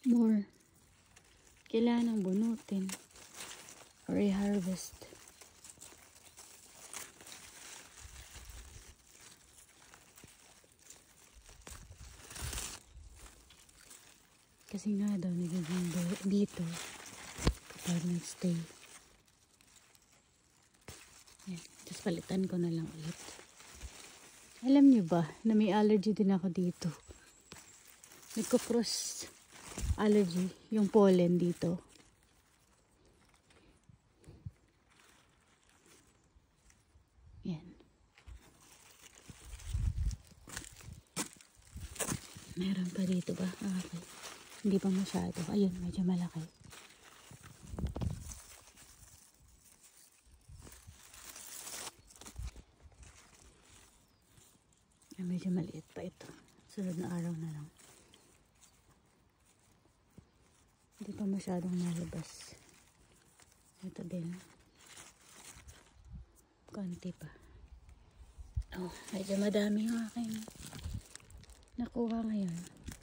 more. Kailangan bunutin or i-harvest. Kasi nga daw nagiging dito kapag nag-stay. Yan. Tapos palitan ko na lang ulit. Alam niyo ba na may allergy din ako dito? Nagko-cross allergy yung pollen dito. Yan. Meron pa dito ba? Okay. Hindi pa masyado. Ayun, medyo malaki. Medyo maliit pa ito. Sunod na araw na lang. Hindi pa masyadong nalabas. Ito din. Konti pa. Oh, medyo madami yung aking nakuha ngayon.